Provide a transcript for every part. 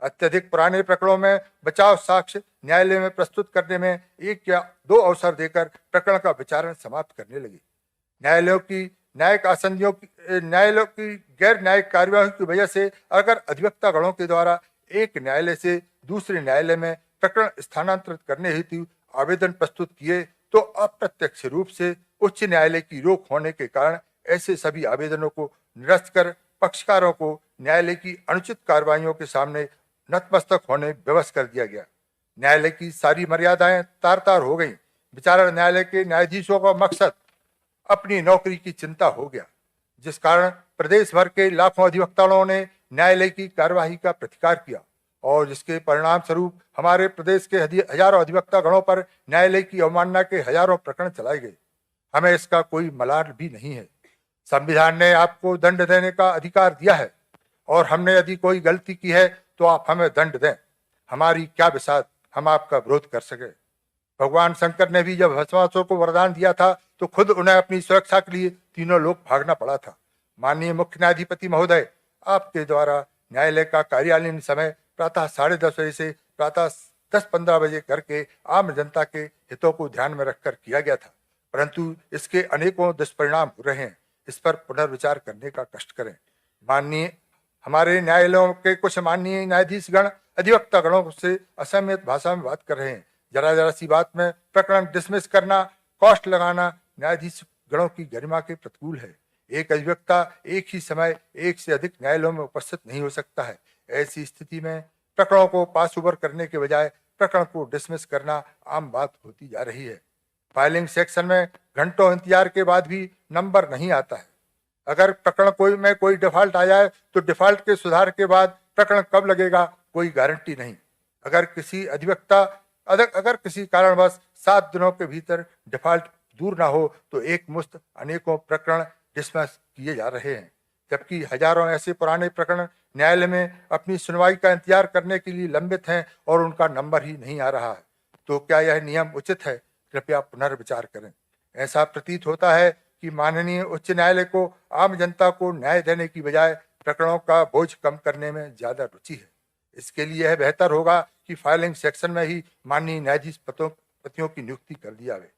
अत्यधिक पुराने प्रकरणों में बचाव साक्ष्य न्यायालय में प्रस्तुत करने में 1 या 2 अवसर देकर प्रकरण का विचारण समाप्त करने लगे। न्यायालयों की गैर न्यायिक कार्यवाही की वजह से अगर अधिवक्ता गणों के द्वारा एक न्यायालय से दूसरे न्यायालय में प्रकरण स्थानांतरित करने हेतु आवेदन प्रस्तुत किए तो अप्रत्यक्ष रूप से उच्च न्यायालय की रोक होने के कारण ऐसे सभी आवेदनों को निरस्त कर पक्षकारों को न्यायालय की अनुचित कार्रवाइयों के सामने नतमस्तक होने विवश कर दिया गया। न्यायालय की सारी मर्यादाएं तार तार हो गईं। विचारण न्यायालय के न्यायाधीशों का मकसद अपनी नौकरी की चिंता हो गया, जिस कारण प्रदेश भर के लाखों अधिवक्ताओं ने न्यायालय की कार्यवाही का प्रतिकार किया और जिसके परिणाम स्वरूप हमारे प्रदेश के हजारों अधिवक्ता गणों पर न्यायालय की अवमानना के हजारों प्रकरण चलाए गए। हमें इसका कोई मलाल भी नहीं है। संविधान ने आपको दंड देने का अधिकार दिया है और हमने यदि कोई गलती की है तो आप हमें दंड दें। हमारी क्या बिसात हम आपका विरोध कर सके। भगवान शंकर ने भी जब भस्मासुर को वरदान दिया था तो खुद उन्हें अपनी सुरक्षा के लिए तीनों लोग भागना पड़ा था। माननीय मुख्य न्यायाधिपति महोदय, आपके द्वारा न्यायालय का कार्यालयीन समय प्रातः 10:30 बजे से प्रातः 10:15 बजे करके आम जनता के हितों को ध्यान में रखकर किया गया था, परंतु इसके अनेकों दुष्परिणाम हो रहे हैं। इस पर पुनर्विचार करने का कष्ट करें। माननीय हमारे न्यायालयों के कुछ माननीय न्यायाधीश गण अधिवक्ता गणों से असमित भाषा में बात कर रहे हैं। जरा सी बात में प्रकरण डिसमिस करना, कॉस्ट लगाना न्यायाधीश गणों की गरिमा के प्रतिकूल है। एक अधिवक्ता एक ही समय एक से अधिक न्यायालयों में उपस्थित नहीं हो सकता है। ऐसी स्थिति में प्रकरणों को पास ओवर करने के बजाय प्रकरण को डिसमिस करना आम बात होती जा रही है। फाइलिंग सेक्शन में घंटों इंतजार के बाद भी नंबर नहीं आता है। अगर प्रकरण में कोई डिफॉल्ट आ जाए तो डिफॉल्ट के सुधार के बाद प्रकरण कब लगेगा कोई गारंटी नहीं। अगर किसी कारणवश 7 दिनों के भीतर डिफॉल्ट दूर ना हो तो एक मुश्त अनेकों प्रकरण डिसमिस किए जा रहे हैं, जबकि हजारों ऐसे पुराने प्रकरण न्यायालय में अपनी सुनवाई का इंतजार करने के लिए लंबित हैं और उनका नंबर ही नहीं आ रहा है। तो क्या यह नियम उचित है? कृपया पुनर्विचार करें। ऐसा प्रतीत होता है कि माननीय उच्च न्यायालय को आम जनता को न्याय देने की बजाय प्रकरणों का बोझ कम करने में ज्यादा रुचि है। इसके लिए यह बेहतर होगा कि फाइलिंग सेक्शन में ही माननीय न्यायाधीश पतियों की नियुक्ति कर दी जाए।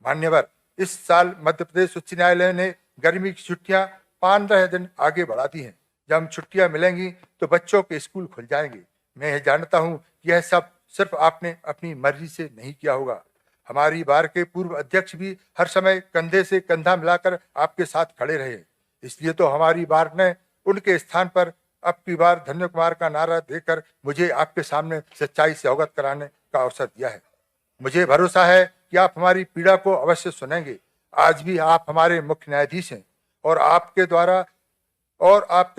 मान्यवर, इस साल मध्य प्रदेश उच्च न्यायालय ने गर्मी की छुट्टियां 15 दिन आगे बढ़ा दी हैं। जब हम छुट्टियां मिलेंगी तो बच्चों के स्कूल खुल जाएंगे। मैं यह जानता हूं कि यह सब सिर्फ आपने अपनी मर्जी से नहीं किया होगा। हमारी बार के पूर्व अध्यक्ष भी हर समय कंधे से कंधा मिलाकर आपके साथ खड़े रहे। इसलिए तो हमारी बार ने उनके स्थान पर अब की बार धन्य कुमार का नारा देकर मुझे आपके सामने सच्चाई से अवगत कराने का अवसर दिया है। मुझे भरोसा है कि आप हमारी पीड़ा को अवश्य सुनेंगे। आज भी आप हमारे मुख्य न्यायाधीश हैं और आपके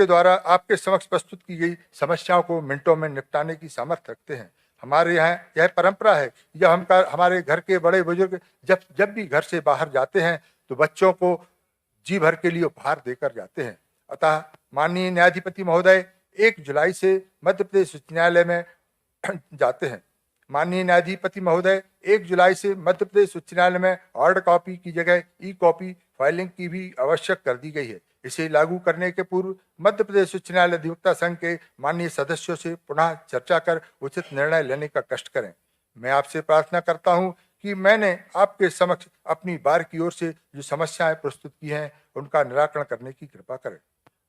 द्वारा आपके समक्ष प्रस्तुत की गई समस्याओं को मिनटों में निपटाने की सामर्थ्य रखते हैं। हमारे यहाँ यह परंपरा है कि जब हमारे घर के बड़े बुजुर्ग जब भी घर से बाहर जाते हैं तो बच्चों को जी भर के लिए उपहार देकर जाते हैं। अतः माननीय न्यायाधिपति महोदय 1 जुलाई से मध्य प्रदेश उच्च न्यायालय में जाते हैं। माननीय न्यायाधिपति महोदय 1 जुलाई से मध्य प्रदेश उच्च न्यायालय में हार्ड कॉपी की जगह ई-कॉपी फाइलिंग की भी आवश्यक कर दी गई है। इसे लागू करने के पूर्व मध्य प्रदेश उच्च न्यायालय अधिवक्ता संघ के माननीय सदस्यों से पुनः चर्चा कर उचित निर्णय लेने का कष्ट करें। मैं आपसे प्रार्थना करता हूं कि मैंने आपके समक्ष अपनी बार की ओर से जो समस्याएं प्रस्तुत की हैं उनका निराकरण करने की कृपा करें।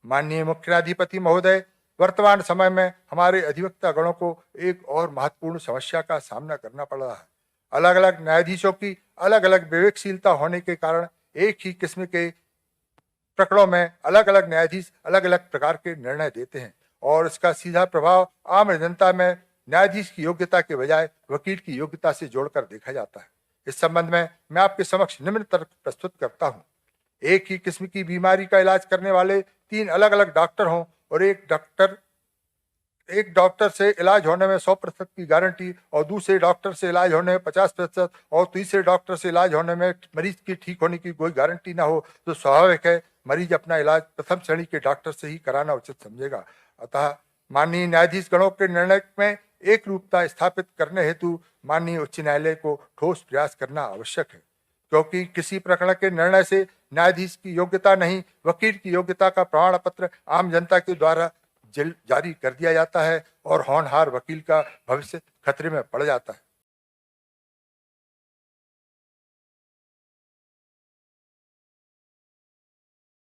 माननीय मुख्य न्यायाधिपति महोदय, वर्तमान समय में हमारे अधिवक्ता गणों को एक और महत्वपूर्ण समस्या का सामना करना पड़ रहा है। अलग अलग न्यायाधीशों की अलग अलग विवेकशीलता होने के कारण एक ही किस्म के प्रकरणों में अलग अलग न्यायाधीश अलग अलग प्रकार के निर्णय देते हैं और इसका सीधा प्रभाव आम जनता में न्यायाधीश की योग्यता के बजाय वकील की योग्यता से जोड़कर देखा जाता है। इस संबंध में मैं आपके समक्ष निम्न तर्क प्रस्तुत करता हूँ। एक ही किस्म की बीमारी का इलाज करने वाले 3 अलग अलग डॉक्टर हों और एक डॉक्टर से इलाज होने में 100% की गारंटी और दूसरे डॉक्टर से इलाज होने में 50% और तीसरे डॉक्टर से इलाज होने में मरीज की ठीक होने की कोई गारंटी ना हो तो स्वाभाविक है मरीज अपना इलाज प्रथम श्रेणी के डॉक्टर से ही कराना उचित समझेगा। अतः माननीय न्यायाधीश गणों के निर्णय में एक रूपता स्थापित करने हेतु माननीय उच्च न्यायालय को ठोस प्रयास करना आवश्यक है, क्योंकि किसी प्रकरण के निर्णय से न्यायाधीश की योग्यता नहीं, वकील की योग्यता का प्रमाण पत्र आम जनता के द्वारा जारी कर दिया जाता है और होनहार वकील का भविष्य खतरे में पड़ जाता है।